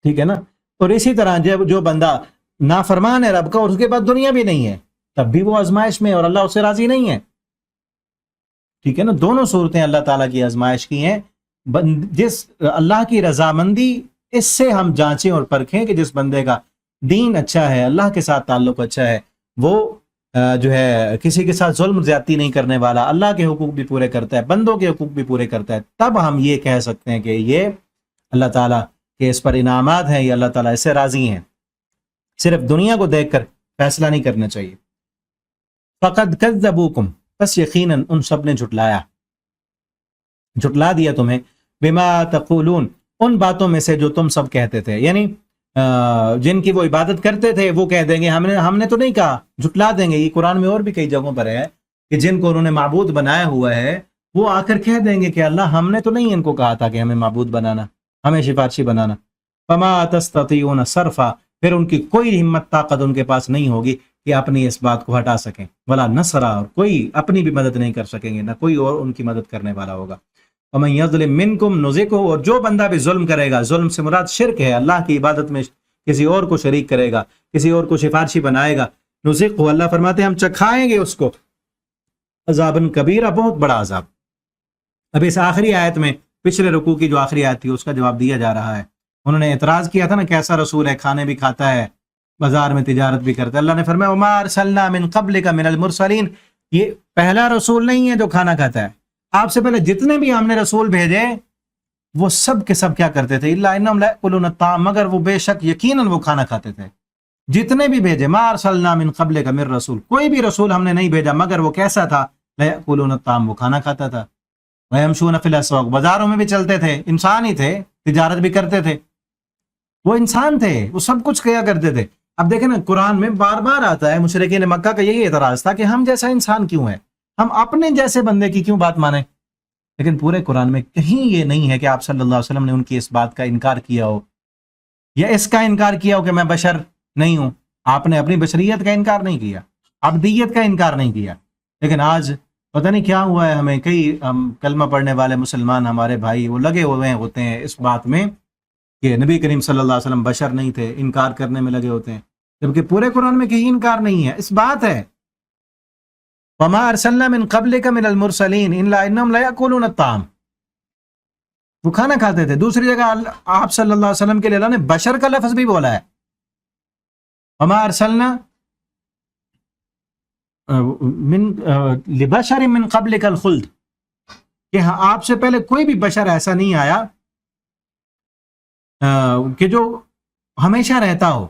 Speaker 1: ٹھیک ہے نا. اور اسی طرح جب جو بندہ نافرمان ہے رب کا اور اس کے بعد دنیا بھی نہیں ہے تب بھی وہ آزمائش میں اور اللہ اس سے راضی نہیں ہے. ٹھیک ہے نا. دونوں صورتیں اللہ تعالیٰ کی آزمائش کی ہیں. جس اللہ کی رضامندی اس سے ہم جانچیں اور پرکھیں کہ جس بندے کا دین اچھا ہے، اللہ کے ساتھ تعلق اچھا ہے، وہ جو ہے کسی کے ساتھ ظلم زیادتی نہیں کرنے والا، اللہ کے حقوق بھی پورے کرتا ہے، بندوں کے حقوق بھی پورے کرتا ہے، تب ہم یہ کہہ سکتے ہیں کہ یہ اللہ تعالیٰ کے اس پر انعامات ہیں، یہ اللہ تعالیٰ اس سے راضی ہیں. صرف دنیا کو دیکھ کر فیصلہ نہیں کرنا چاہیے. فقد کذبوکم، بس یقیناً ان سب نے جھٹلا دیا تمہیں، بما تقولون، ان باتوں میں سے جو تم سب کہتے تھے. یعنی جن کی وہ عبادت کرتے تھے وہ کہہ دیں گے ہم نے تو نہیں کہا، جھٹلا دیں گے. یہ قرآن میں اور بھی کئی جگہوں پر ہے کہ جن کو انہوں نے معبود بنایا ہوا ہے وہ آ کر کہہ دیں گے کہ اللہ ہم نے تو نہیں ان کو کہا تھا کہ ہمیں معبود بنانا، ہمیں سفارشی بنانا. فما تستطيعون صرفا، پھر ان کی کوئی ہمت طاقت ان کے پاس نہیں ہوگی کہ اپنی اس بات کو ہٹا سکیں. ولا نصرا، اور کوئی اپنی بھی مدد نہیں کر سکیں گے، نہ کوئی اور ان کی مدد کرنے والا ہوگا. ومن یظلم منکم نذقہ، اور جو بندہ بھی ظلم کرے گا، ظلم سے مراد شرک ہے، اللہ کی عبادت میں کسی اور کو شریک کرے گا، کسی اور کو سفارشی بنائے گا، نذقہ، اللہ فرماتے ہیں ہم چکھائیں گے اس کو عذاباً کبیرہ، بہت بڑا عذاب. اب اس آخری آیت میں پچھلے رکوع کی جو آخری آیت تھی اس کا جواب دیا جا رہا ہے. انہوں نے اعتراض کیا تھا نا کیسا رسول ہے، کھانے بھی کھاتا ہے، بازار میں تجارت بھی کرتا ہے. اللہ نے فرمایا وما ارسلنا من قبلک من المرسلین، یہ پہلا رسول نہیں ہے جو کھانا کھاتا ہے. آپ سے پہلے جتنے بھی ہم نے رسول بھیجے وہ سب کے سب کیا کرتے تھے، الا انہم لایأکلون الطعام، مگر وہ بے شک یقیناً وہ کھانا کھاتے تھے. جتنے بھی بھیجے، ما ارسلنا من قبلک من رسول، کوئی بھی رسول ہم نے نہیں بھیجا مگر وہ کیسا تھا، لایأکلون الطعام، وہ کھانا کھاتا تھا. ویمشون فی الاسواق، بازاروں میں بھی چلتے تھے، انسان ہی تھے، تجارت بھی کرتے تھے، وہ انسان تھے، وہ سب کچھ کیا کرتے تھے. اب دیکھیں نا قرآن میں بار بار آتا ہے، مشرکین مکہ کا یہی اعتراض تھا کہ ہم جیسا انسان کیوں ہے، ہم اپنے جیسے بندے کی کیوں بات مانیں. لیکن پورے قرآن میں کہیں یہ نہیں ہے کہ آپ صلی اللہ علیہ وسلم نے ان کی اس بات کا انکار کیا ہو یا اس کا انکار کیا ہو کہ میں بشر نہیں ہوں. آپ نے اپنی بشریت کا انکار نہیں کیا، عبدیت کا انکار نہیں کیا. لیکن آج پتہ نہیں کیا ہوا ہے، ہمیں کئی کلمہ پڑھنے والے مسلمان ہمارے بھائی وہ لگے ہوئے ہوتے ہیں اس بات میں کہ نبی کریم صلی اللہ علیہ وسلم بشر نہیں تھے، انکار کرنے میں لگے ہوتے ہیں، جبکہ پورے قرآن میں کہیں انکار نہیں ہے. اس بات ہے وما ارسلنا من قبلک من المرسلین الا انہم لیأکلون الطعام، وہ کھانا کھاتے تھے. دوسری جگہ آپ صلی اللہ علیہ وسلم کے لیے اللہ نے بشر کا لفظ بھی بولا ہے، وما ارسلنا من لبشر من قبلک الخلد، کہ ہاں آپ سے پہلے کوئی بھی بشر ایسا نہیں آیا کہ جو ہمیشہ رہتا ہو.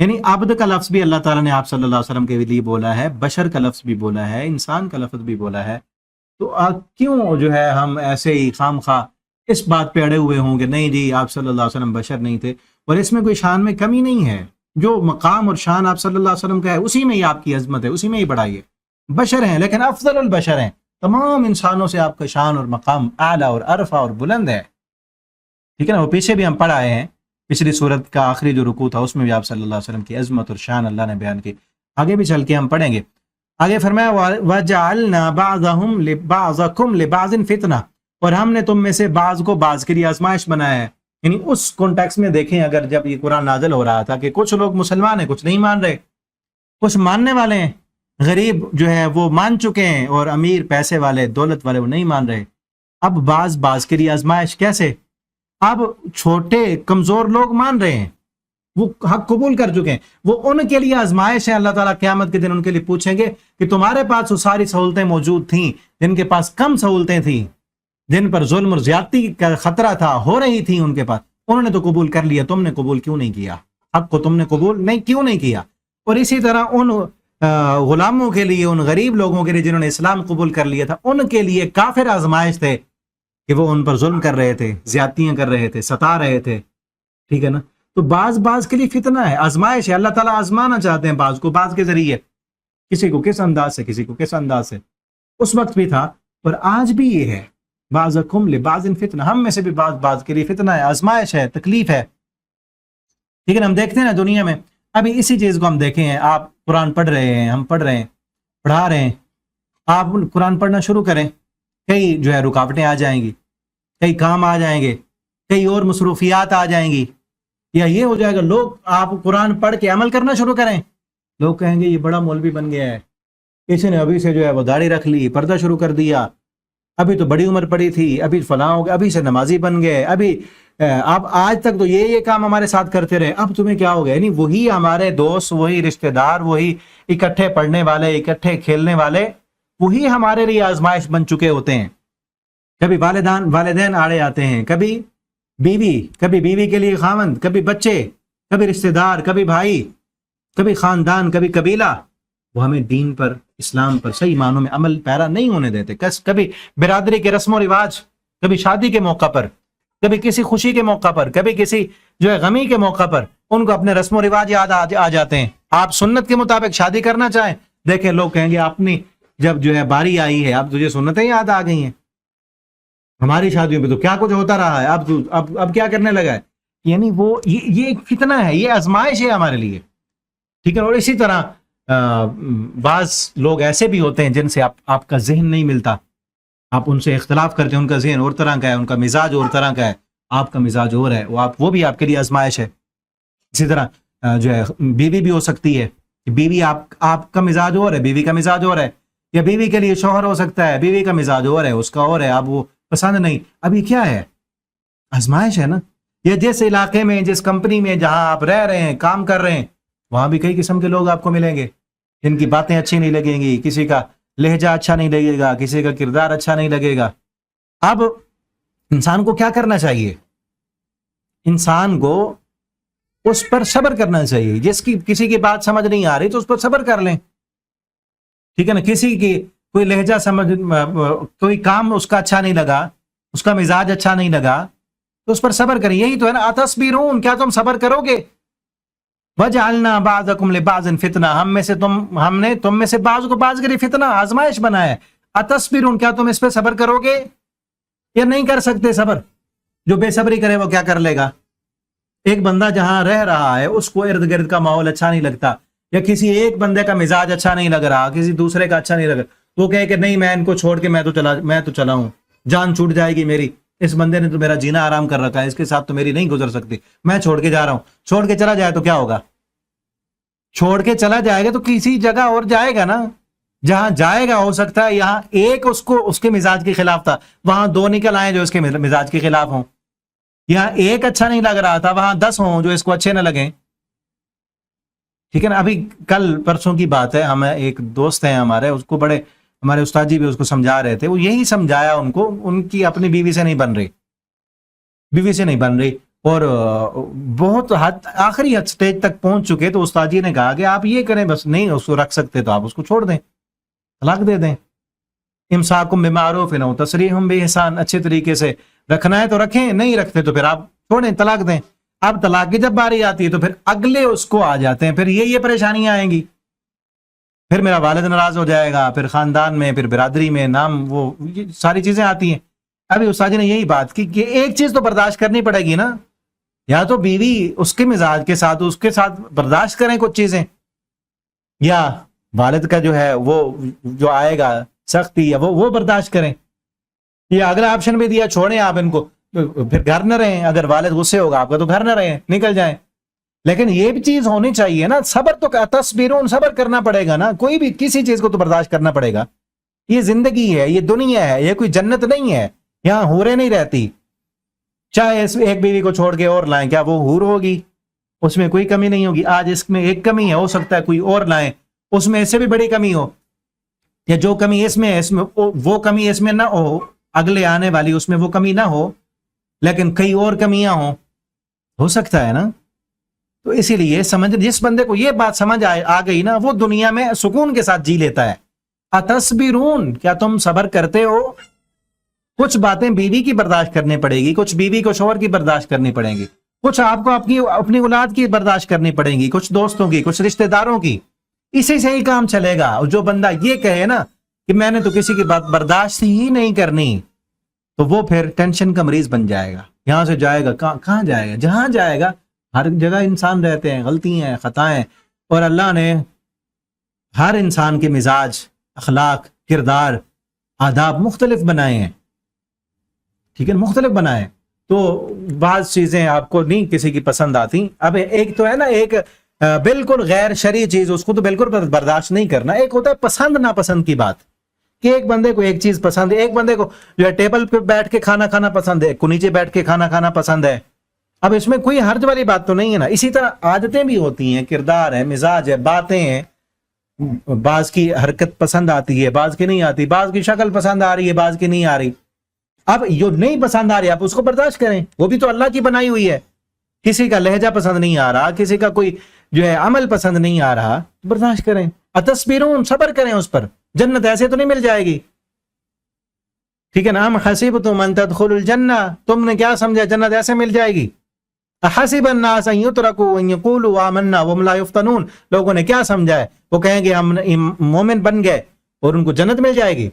Speaker 1: یعنی عبد کا لفظ بھی اللہ تعالیٰ نے آپ صلی اللہ علیہ وسلم کے لیے بولا ہے، بشر کا لفظ بھی بولا ہے، انسان کا لفظ بھی بولا ہے. تو کیوں جو ہے ہم ایسے ہی خام خواہ اس بات پہ اڑے ہوئے ہوں کہ نہیں جی آپ صلی اللہ علیہ وسلم بشر نہیں تھے. اور اس میں کوئی شان میں کمی نہیں ہے، جو مقام اور شان آپ صلی اللہ علیہ وسلم کا ہے اسی میں ہی آپ کی عظمت ہے، اسی میں ہی بڑائی ہے. بشر ہیں لیکن افضل البشر ہیں، تمام انسانوں سے آپ کا شان اور مقام اعلیٰ اور عرفہ اور بلند ہے. ٹھیک ہے نا. وہ پیچھے بھی ہم پڑھ آئے ہیں، پچھلی صورت کا آخری جو رکوع تھا اس میں بھی آپ صلی اللہ علیہ وسلم کی عظمت اور شان اللہ نے بیان کی. آگے بھی چل کے ہم پڑھیں گے. آگے فرمایا وَجَعَلْنَا بَعْضَكُمْ لِبَعْضٍ فِتْنَةً، اور ہم نے تم میں سے بعض کو بعض کے لیے آزمائش بنایا ہے. یعنی اس کانٹیکس میں دیکھیں اگر جب یہ قرآن نازل ہو رہا تھا کہ کچھ لوگ مسلمان ہیں، کچھ نہیں مان رہے، کچھ ماننے والے ہیں، غریب جو ہے وہ مان چکے ہیں اور امیر پیسے والے دولت والے وہ نہیں مان رہے. اب بعض کے لیے آزمائش کیسے؟ اب چھوٹے کمزور لوگ مان رہے ہیں، وہ حق قبول کر چکے ہیں، وہ ان کے لیے آزمائش ہے. اللہ تعالیٰ قیامت کے دن ان کے لیے پوچھیں گے کہ تمہارے پاس وہ ساری سہولتیں موجود تھیں، جن کے پاس کم سہولتیں تھیں، جن پر ظلم اور زیادتی کا خطرہ تھا، ہو رہی تھیں ان کے پاس، انہوں نے تو قبول کر لیا، تم نے قبول کیوں نہیں کیا؟ حق کو تم نے قبول کیوں نہیں کیا؟ اور اسی طرح ان غلاموں کے لیے، ان غریب لوگوں کے لیے جنہوں نے اسلام قبول کر لیا تھا، ان کے لیے کافر آزمائش تھے کہ وہ ان پر ظلم کر رہے تھے، زیادتیاں کر رہے تھے، ستا رہے تھے. ٹھیک ہے نا. تو بعض کے لیے فتنہ ہے، آزمائش ہے. اللہ تعالیٰ آزمانا چاہتے ہیں بعض کو، بعض کے ذریعے، کسی کو کس انداز سے، کسی کو کس انداز سے. اس وقت بھی تھا اور آج بھی یہ ہے، بعضکم لبعض فتنہ، ہم میں سے بھی بعض کے لیے فتنہ ہے، آزمائش ہے، تکلیف ہے. لیکن ہم دیکھتے ہیں نا دنیا میں ابھی اسی چیز کو ہم دیکھیں ہیں. آپ قرآن پڑھ رہے ہیں، ہم پڑھ رہے ہیں، پڑھا رہے ہیں، آپ قرآن پڑھنا شروع کریں، کئی جو ہے رکاوٹیں آ جائیں گی، کئی کام آ جائیں گے، کئی اور مصروفیات آ جائیں گی. یا یہ ہو جائے گا لوگ آپ قرآن پڑھ کے عمل کرنا شروع کریں، لوگ کہیں گے یہ بڑا مولوی بن گیا ہے، کسی نے ابھی سے جو ہے وہ داڑھی رکھ لی، پردہ شروع کر دیا، ابھی تو بڑی عمر پڑی تھی، ابھی فلاں ہو گیا، ابھی سے نمازی بن گئے، ابھی اب آج تک تو یہ کام ہمارے ساتھ کرتے رہے، اب تمہیں کیا ہو گیا؟ یعنی وہی ہمارے دوست، وہی رشتہ دار، وہی اکٹھے پڑھنے والے، اکٹھے کھیلنے والے، وہی ہمارے لیے آزمائش بن چکے ہوتے ہیں۔ کبھی والدین آڑے آتے ہیں، کبھی بیوی کے لیے خاوند، کبھی بچے، کبھی رشتہ دار، کبھی بھائی، کبھی خاندان، کبھی قبیلہ، وہ ہمیں دین پر، اسلام پر صحیح معنوں میں عمل پیرا نہیں ہونے دیتے۔ کبھی برادری کے رسم و رواج، کبھی شادی کے موقع پر، کبھی کسی خوشی کے موقع پر، کبھی کسی جو ہے غمی کے موقع پر، ان کو اپنے رسم و رواج یاد آ جاتے ہیں۔ آپ سنت کے مطابق شادی کرنا چاہیں، دیکھیں لوگ کہیں گے اپنی جب جو ہے باری آئی ہے اب تجھے سنتیں یاد آ گئی ہیں، ہماری شادیوں پہ تو کیا کچھ ہوتا رہا ہے، اب کیا کرنے لگا ہے۔ یعنی وہ یہ ایک فتنہ ہے، یہ آزمائش ہے ہمارے لیے، ٹھیک ہے۔ اور اسی طرح بعض لوگ ایسے بھی ہوتے ہیں جن سے آپ کا ذہن نہیں ملتا، آپ ان سے اختلاف کرتے ہیں، ان کا ذہن اور طرح کا ہے، ان کا مزاج اور طرح کا ہے، آپ کا مزاج اور ہے، وہ بھی آپ کے لیے آزمائش ہے۔ اسی طرح جو ہے بیوی بھی ہو سکتی ہے، بیوی آپ کا مزاج اور ہے، بیوی کا مزاج اور ہے، یا بیوی کے لیے شوہر ہو سکتا ہے، بیوی کا مزاج اور ہے، اس کا اور ہے، اب وہ پسند نہیں۔ اب یہ کیا ہے؟ آزمائش ہے نا۔ یا جس علاقے میں، جس کمپنی میں جہاں آپ رہ رہے ہیں، کام کر رہے ہیں، وہاں بھی کئی قسم کے لوگ آپ کو ملیں گے جن کی باتیں اچھی نہیں لگیں گی، کسی کا لہجہ اچھا نہیں لگے گا، کسی کا کردار اچھا نہیں لگے گا۔ اب انسان کو کیا کرنا چاہیے؟ انسان کو اس پر صبر کرنا چاہیے۔ کسی کی بات سمجھ نہیں آ رہی تو اس پر صبر کر لیں، ٹھیک ہے نا۔ کسی کی کوئی لہجہ کوئی کام اس کا اچھا نہیں لگا، اس کا مزاج اچھا نہیں لگا تو اس پر صبر کریں۔ یہی تو ہے نا، اتصبرون، کیا تم صبر کرو گے؟ وَجَعَلْنَا بَعْضَكُمْ لِبَعْضٍ فِتْنَةً، ہم نے تم میں سے بعض کو بعض کے لیے فتنہ، آزمائش بنایا ہے۔ اتصبرون، کیا تم اس پہ صبر کرو گے یا نہیں کر سکتے صبر؟ جو بے صبری کرے وہ کیا کر لے گا؟ ایک بندہ جہاں رہ رہا ہے اس کو ارد گرد کا ماحول اچھا نہیں لگتا، یا کسی ایک بندے کا مزاج اچھا نہیں لگ رہا، کسی دوسرے کا اچھا نہیں لگ رہا، وہ کہے کہ نہیں میں ان کو چھوڑ کے میں تو چلا ہوں، جان چھوٹ جائے گی میری، اس بندے نے تو میرا جینا آرام کر رکھا ہے، اس کے ساتھ تو میری نہیں گزر سکتی، میں چھوڑ کے جا رہا ہوں۔ چھوڑ کے چلا جائے تو کیا ہوگا؟ چھوڑ کے چلا جائے گا تو کسی جگہ اور جائے گا نا، جہاں جائے گا ہو سکتا ہے یہاں ایک اس کے مزاج کے خلاف تھا، وہاں 2 نکل آئے جو اس کے مزاج کے خلاف ہوں، یہاں ایک اچھا نہیں لگ رہا تھا وہاں 10 ہوں جو اس کو اچھے نہ لگیں، ٹھیک ہے نا۔ ابھی کل پرسوں کی بات ہے، ہمیں ایک دوست ہیں ہمارے، اس کو بڑے، ہمارے استاد جی بھی اس کو سمجھا رہے تھے، وہ یہی سمجھایا ان کو، ان کی اپنی بیوی سے نہیں بن رہی، اور بہت آخری سٹیج تک پہنچ چکے، تو استاد جی نے کہا کہ آپ یہ کریں، بس نہیں اس کو رکھ سکتے تو آپ اس کو چھوڑ دیں، طلاق دے دیں۔ امساکم بمعروف او تسریحم باحسان، اچھے طریقے سے رکھنا ہے تو رکھیں، نہیں رکھتے تو پھر آپ چھوڑیں، طلاق دیں۔ اب طلاق کی جب باری آتی ہے تو پھر اگلے اس کو آ جاتے ہیں، پھر یہ پریشانیاں آئیں گی، پھر میرا والد ناراض ہو جائے گا، پھر خاندان میں، پھر برادری میں نام، وہ یہ ساری چیزیں آتی ہیں۔ ابھی استاد جی نے یہی بات کی کہ ایک چیز تو برداشت کرنی پڑے گی نا، یا تو بیوی اس کے مزاج کے ساتھ، اس کے ساتھ برداشت کریں کچھ چیزیں، یا والد کا جو ہے وہ جو آئے گا سختی، یا وہ برداشت کریں، یا اگلا آپشن بھی دیا چھوڑیں آپ ان کو، پھر گھر نہ رہیں، اگر والد غصے ہوگا آپ کا تو گھر نہ رہیں، نکل جائیں۔ لیکن یہ بھی چیز ہونی چاہیے نا، صبر تو تصبرون، صبر کرنا پڑے گا نا، کوئی بھی کسی چیز کو تو برداشت کرنا پڑے گا۔ یہ زندگی ہے، یہ دنیا ہے، یہ کوئی جنت نہیں ہے، یہاں حوریں نہیں رہتی۔ چاہے اس ایک بیوی کو چھوڑ کے اور لائیں، کیا وہ حور ہوگی؟ اس میں کوئی کمی نہیں ہوگی۔ آج اس میں ایک کمی ہے، ہو سکتا ہے کوئی اور لائیں اس میں اس سے بھی بڑی کمی ہو، یا جو کمی اس میں وہ کمی اس میں نہ ہو، اگلے آنے والی اس میں وہ کمی نہ ہو، لیکن کئی اور کمیاں ہو سکتا ہے نا۔ تو اسی لیے جس بندے کو یہ بات سمجھ آ گئی نا، وہ دنیا میں سکون کے ساتھ جی لیتا ہے۔ اتصبرون، کیا تم صبر کرتے ہو؟ کچھ باتیں بیوی کی برداشت کرنی پڑے گی، کچھ بیوی کو شوہر کی برداشت کرنی پڑیں گی، کچھ آپ کو اپنی اولاد کی برداشت کرنی پڑیں گی، کچھ دوستوں کی، کچھ رشتہ داروں کی۔ اسی سے ہی کام چلے گا۔ اور جو بندہ یہ کہے نا کہ میں نے تو کسی کی بات برداشت ہی نہیں کرنی، تو وہ پھر ٹینشن کا مریض بن جائے گا۔ یہاں سے جائے گا کہاں جائے گا؟ جہاں جائے گا، ہر جگہ انسان رہتے ہیں، غلطیاں ہیں، خطائیں، اور اللہ نے ہر انسان کے مزاج، اخلاق، کردار، آداب مختلف بنائے ہیں، ٹھیک ہے، مختلف بنائے ہیں۔ تو بعض چیزیں آپ کو نہیں کسی کی پسند آتی. اب ایک تو ہے نا ایک بالکل غیر شرعی چیز، اس کو تو بالکل برداشت نہیں کرنا. ایک ہوتا ہے پسند ناپسند کی بات کہ ایک بندے کو ایک چیز پسند ہے، ایک بندے کو جو ہے ٹیبل پہ بیٹھ کے کھانا کھانا پسند ہے، کو نیچے بیٹھ کے کھانا کھانا پسند ہے. اب اس میں کوئی حرج والی بات تو نہیں ہے نا. اسی طرح عادتیں بھی ہوتی ہیں، کردار ہے، مزاج ہے، باتیں ہیں. بعض کی حرکت پسند آتی ہے، بعض کی نہیں آتی، بعض کی شکل پسند آ رہی ہے، بعض کی نہیں آ رہی. اب جو نہیں پسند آ رہی آپ اس کو برداشت کریں، وہ بھی تو اللہ کی بنائی ہوئی ہے. کسی کا لہجہ پسند نہیں آ رہا، کسی کا کوئی جو ہے عمل پسند نہیں آ رہا، برداشت کریں. اتصبرون، صبر کریں اس پر. جنت ایسے تو نہیں مل جائے گی، ٹھیک ہے نا. ام حسبتم ان تدخلوا الجنہ، تم نے کیا سمجھا جنت ایسے مل جائے گی؟ احسب الناس ان یترکوا ان یقولوا آمنا وهم لا یفتنون، لوگوں نے کیا سمجھا ہے وہ کہیں گے ہم مومن بن گئے اور ان کو جنت مل جائے گی.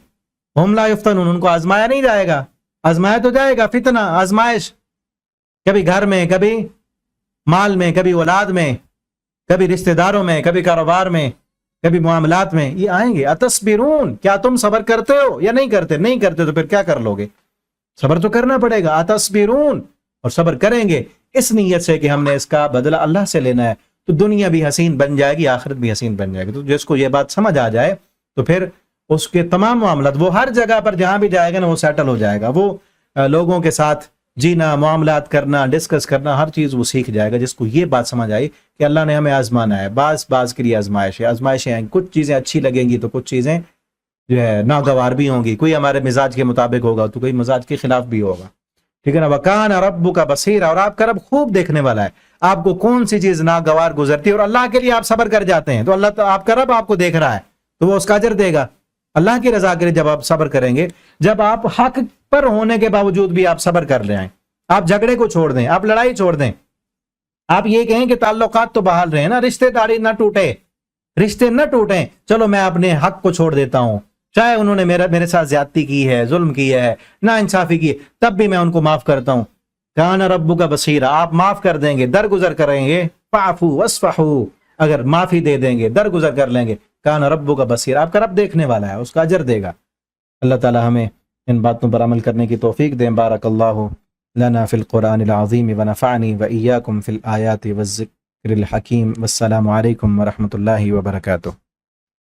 Speaker 1: وهم لا یفتنون، ان کو آزمایا نہیں جائے گا. آزمایا تو جائے گا، فتنہ، آزمائش، کبھی گھر میں، کبھی مال میں، کبھی اولاد میں، کبھی رشتہ داروں میں، کبھی کاروبار میں، کبھی معاملات میں، یہ آئیں گے. اتصبرون، کیا تم صبر کرتے ہو یا نہیں کرتے؟ نہیں کرتے تو پھر کیا کر لو گے؟ صبر تو کرنا پڑے گا. اتصبرون، اور صبر کریں گے اس نیت سے کہ ہم نے اس کا بدلہ اللہ سے لینا ہے. تو دنیا بھی حسین بن جائے گی، آخرت بھی حسین بن جائے گی. تو جس کو یہ بات سمجھ آ جائے تو پھر اس کے تمام معاملات، وہ ہر جگہ پر جہاں بھی جائے گا نا وہ سیٹل ہو جائے گا. وہ لوگوں کے ساتھ جینا، معاملات کرنا، ڈسکس کرنا، ہر چیز وہ سیکھ جائے گا. جس کو یہ بات سمجھ آئی کہ اللہ نے ہمیں آزمانا ہے، بعض کے لیے آزمائشیں ہیں. کچھ چیزیں اچھی لگیں گی تو کچھ چیزیں جو ہے ناگوار بھی ہوں گی. کوئی ہمارے مزاج کے مطابق ہوگا تو کوئی مزاج کے خلاف بھی ہوگا، ٹھیک ہے نا. وَكَانَ رَبُّكَ بَصِيرًا، اور آپ کا رب خوب دیکھنے والا ہے. آپ کو کون سی چیز ناگوار گزرتی ہے اور اللہ کے لیے آپ صبر کر جاتے ہیں تو اللہ آپ کا رب آپ کو دیکھ رہا ہے تو وہ اس کا اجر دے گا. اللہ کی رضا کے لیے جب آپ صبر کریں گے، جب آپ حق پر ہونے کے باوجود بھی آپ صبر کر رہے ہیں، آپ جھگڑے کو چھوڑ دیں، آپ لڑائی چھوڑ دیں، آپ یہ کہیں کہ تعلقات تو بحال رہے نا، رشتے داری نہ ٹوٹے، رشتے نہ ٹوٹیں، چلو میں اپنے حق کو چھوڑ دیتا ہوں، چاہے انہوں نے میرے ساتھ زیادتی کی ہے، ظلم کیا ہے، نا انصافی کی ہے، تب بھی میں ان کو معاف کرتا ہوں. کان ربک بصیرا، آپ معاف کر دیں گے، درگزر کریں گے. فاعفو واصفحوا، اگر معافی دے دیں گے، درگزر کر لیں گے. کان ربک بصیرا، آپ کا رب دیکھنے والا ہے، اس کا اجر دے گا. اللہ تعالی ہمیں ان باتوں پر عمل کرنے کی توفیق دیں. بارک اللہ لنا فی القرآن العظیم ونفعنی وإیاکم فی الآیات والذکر الحکیم. والسلام علیکم ورحمۃ اللہ وبرکاتہ.